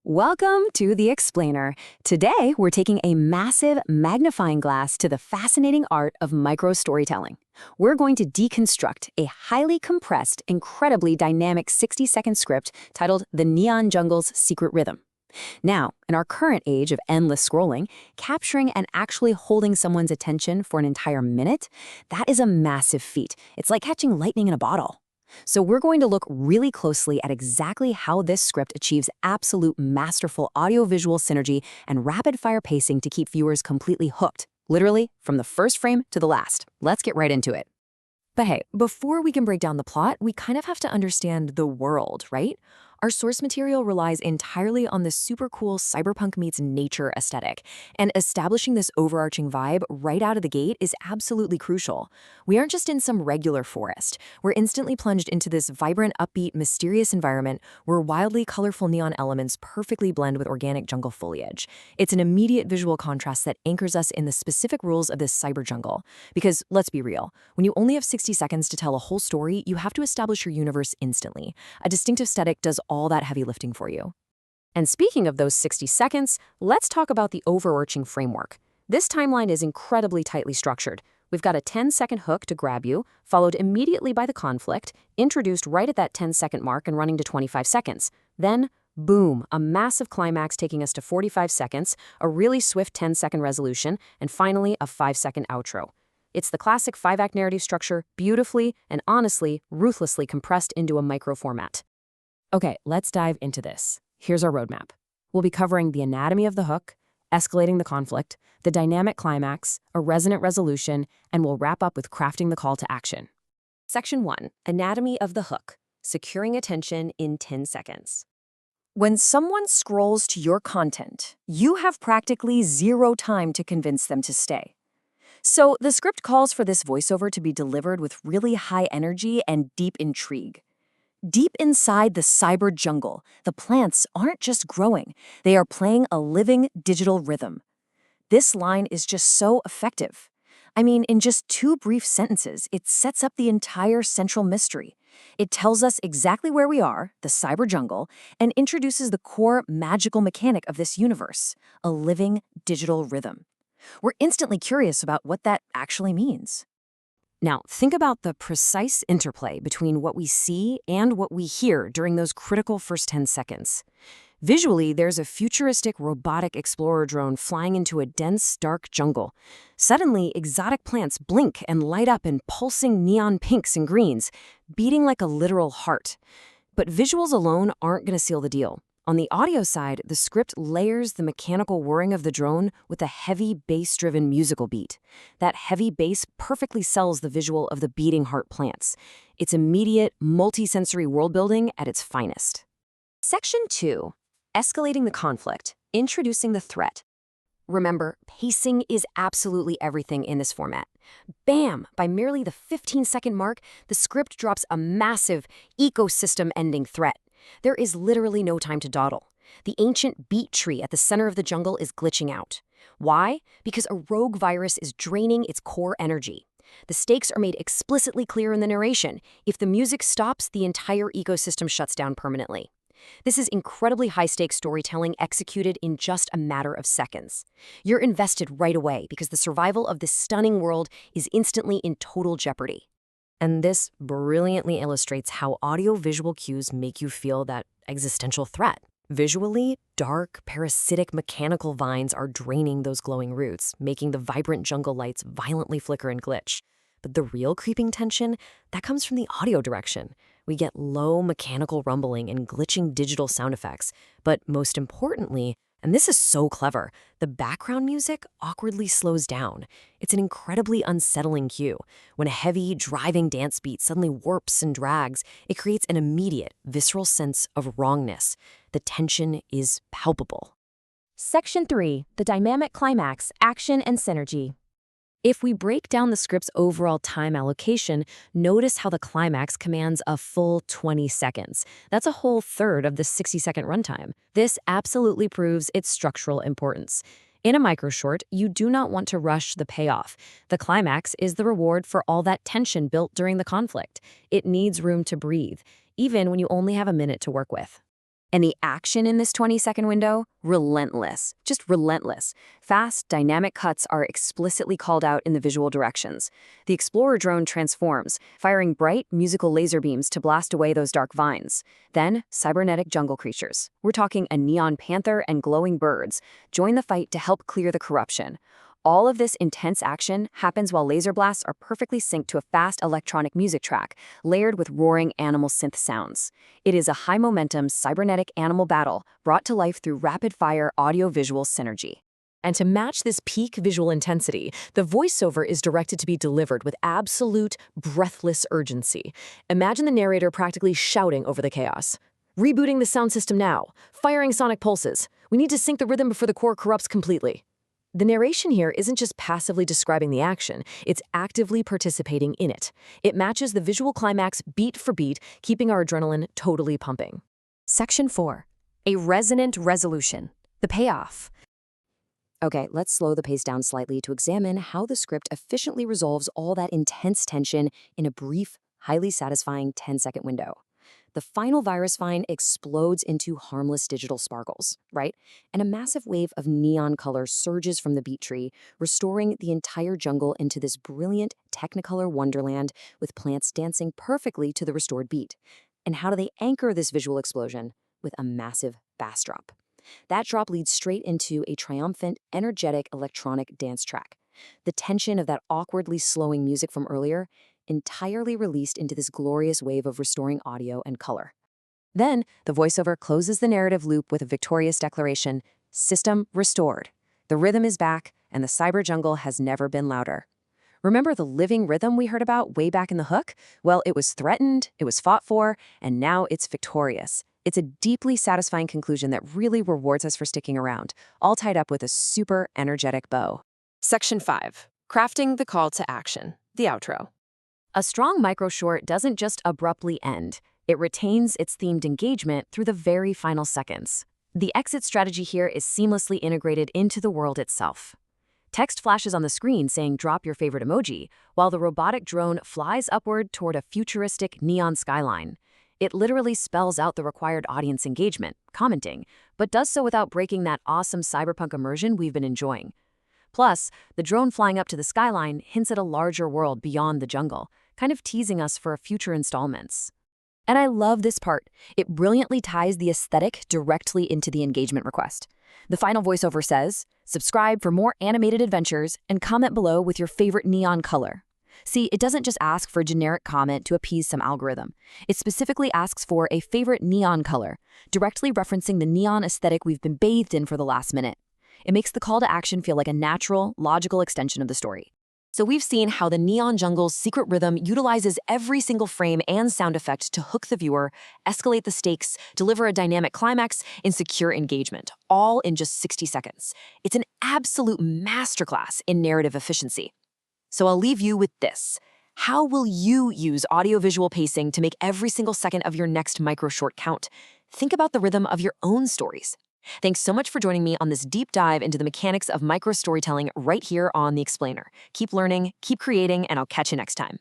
Welcome to The Explainer. Today, we're taking a massive magnifying glass to the fascinating art of micro-storytelling. We're going to deconstruct a highly compressed, incredibly dynamic 60-second script titled The Neon Jungle's Secret Rhythm. Now, in our current age of endless scrolling, capturing and actually holding someone's attention for an entire minute, that is a massive feat. It's like catching lightning in a bottle. So we're going to look really closely at exactly how this script achieves absolute masterful audiovisual synergy and rapid-fire pacing to keep viewers completely hooked, literally from the first frame to the last. Let's get right into it. But hey, before we can break down the plot, we kind of have to understand the world, right? Our source material relies entirely on the super cool cyberpunk meets nature aesthetic, and establishing this overarching vibe right out of the gate is absolutely crucial. We aren't just in some regular forest. We're instantly plunged into this vibrant, upbeat, mysterious environment where wildly colorful neon elements perfectly blend with organic jungle foliage. It's an immediate visual contrast that anchors us in the specific rules of this cyber jungle. Because, let's be real, when you only have 60 seconds to tell a whole story, you have to establish your universe instantly. A distinctive aesthetic does all that heavy lifting for you. And speaking of those 60 seconds, let's talk about the overarching framework. This timeline is incredibly tightly structured. We've got a 10-second hook to grab you, followed immediately by the conflict, introduced right at that 10-second mark and running to 25 seconds. Then, boom, a massive climax taking us to 45 seconds, a really swift 10-second resolution, and finally a 5-second outro. It's the classic 5-act narrative structure, beautifully and honestly, ruthlessly compressed into a micro format. Okay, let's dive into this. Here's our roadmap. We'll be covering the anatomy of the hook, escalating the conflict, the dynamic climax, a resonant resolution, and we'll wrap up with crafting the call to action. Section 1. Anatomy of the hook. Securing attention in 10 seconds. When someone scrolls to your content, you have practically zero time to convince them to stay. So the script calls for this voiceover to be delivered with really high energy and deep intrigue. Deep inside the cyber jungle, the plants aren't just growing, they are playing a living digital rhythm. This line is just so effective. I mean, in just 2 brief sentences, it sets up the entire central mystery. It tells us exactly where we are, the cyber jungle, and introduces the core magical mechanic of this universe, a living digital rhythm. We're instantly curious about what that actually means. Now, think about the precise interplay between what we see and what we hear during those critical first 10 seconds. Visually, there's a futuristic robotic explorer drone flying into a dense, dark jungle. Suddenly, exotic plants blink and light up in pulsing neon pinks and greens, beating like a literal heart. But visuals alone aren't going to seal the deal. On the audio side, the script layers the mechanical whirring of the drone with a heavy bass-driven musical beat. That heavy bass perfectly sells the visual of the beating heart plants. It's immediate, multi-sensory world-building at its finest. Section 2. Escalating the conflict. Introducing the threat. Remember, pacing is absolutely everything in this format. Bam! By merely the 15-second mark, the script drops a massive, ecosystem-ending threat. There is literally no time to dawdle. The ancient beet tree at the center of the jungle is glitching out. Why? Because a rogue virus is draining its core energy. The stakes are made explicitly clear in the narration. If the music stops, the entire ecosystem shuts down permanently. This is incredibly high-stakes storytelling executed in just a matter of seconds. You're invested right away because the survival of this stunning world is instantly in total jeopardy. And this brilliantly illustrates how audio-visual cues make you feel that existential threat. Visually, dark, parasitic mechanical vines are draining those glowing roots, making the vibrant jungle lights violently flicker and glitch. But the real creeping tension, that comes from the audio direction. We get low mechanical rumbling and glitching digital sound effects. But most importantly, and this is so clever, the background music awkwardly slows down. It's an incredibly unsettling cue. When a heavy, driving dance beat suddenly warps and drags, it creates an immediate, visceral sense of wrongness. The tension is palpable. Section 3. The dynamic climax, action and synergy. If we break down the script's overall time allocation, notice how the climax commands a full 20 seconds. That's a whole third of the 60-second runtime. This absolutely proves its structural importance. In a micro-short, you do not want to rush the payoff. The climax is the reward for all that tension built during the conflict. It needs room to breathe, even when you only have a minute to work with. And the action in this 20-second window? Relentless. Just relentless. Fast, dynamic cuts are explicitly called out in the visual directions. The Explorer drone transforms, firing bright, musical laser beams to blast away those dark vines. Then, cybernetic jungle creatures. We're talking a neon panther and glowing birds. Join the fight to help clear the corruption. All of this intense action happens while laser blasts are perfectly synced to a fast electronic music track, layered with roaring animal synth sounds. It is a high-momentum cybernetic animal battle brought to life through rapid-fire audio-visual synergy. And to match this peak visual intensity, the voiceover is directed to be delivered with absolute, breathless urgency. Imagine the narrator practically shouting over the chaos. Rebooting the sound system now. Firing sonic pulses. We need to sync the rhythm before the core corrupts completely. The narration here isn't just passively describing the action, it's actively participating in it. It matches the visual climax beat for beat, keeping our adrenaline totally pumping. Section 4. A resonant resolution. The payoff. Okay, let's slow the pace down slightly to examine how the script efficiently resolves all that intense tension in a brief, highly satisfying 10-second window. The final virus vine explodes into harmless digital sparkles, right? And a massive wave of neon color surges from the beet tree, restoring the entire jungle into this brilliant technicolor wonderland with plants dancing perfectly to the restored beat. And how do they anchor this visual explosion? With a massive bass drop. That drop leads straight into a triumphant, energetic electronic dance track. The tension of that awkwardly slowing music from earlier entirely released into this glorious wave of restoring audio and color. Then, the voiceover closes the narrative loop with a victorious declaration, "System restored. The rhythm is back, and the cyber jungle has never been louder." Remember the living rhythm we heard about way back in the hook? Well, it was threatened, it was fought for, and now it's victorious. It's a deeply satisfying conclusion that really rewards us for sticking around, all tied up with a super energetic bow. Section 5. Crafting the call to action. The outro. A strong micro-short doesn't just abruptly end. It retains its themed engagement through the very final seconds. The exit strategy here is seamlessly integrated into the world itself. Text flashes on the screen saying drop your favorite emoji, while the robotic drone flies upward toward a futuristic neon skyline. It literally spells out the required audience engagement, commenting, but does so without breaking that awesome cyberpunk immersion we've been enjoying. Plus, the drone flying up to the skyline hints at a larger world beyond the jungle, kind of teasing us for future installments. And I love this part. It brilliantly ties the aesthetic directly into the engagement request. The final voiceover says, "Subscribe for more animated adventures and comment below with your favorite neon color." See, it doesn't just ask for a generic comment to appease some algorithm. It specifically asks for a favorite neon color, directly referencing the neon aesthetic we've been bathed in for the last minute. It makes the call to action feel like a natural, logical extension of the story. So we've seen how the neon jungle's secret rhythm utilizes every single frame and sound effect to hook the viewer, escalate the stakes, deliver a dynamic climax, and secure engagement, all in just 60 seconds. It's an absolute masterclass in narrative efficiency. So I'll leave you with this. How will you use audiovisual pacing to make every single second of your next micro short count? Think about the rhythm of your own stories. Thanks so much for joining me on this deep dive into the mechanics of micro storytelling right here on The Explainer. Keep learning, keep creating, and I'll catch you next time.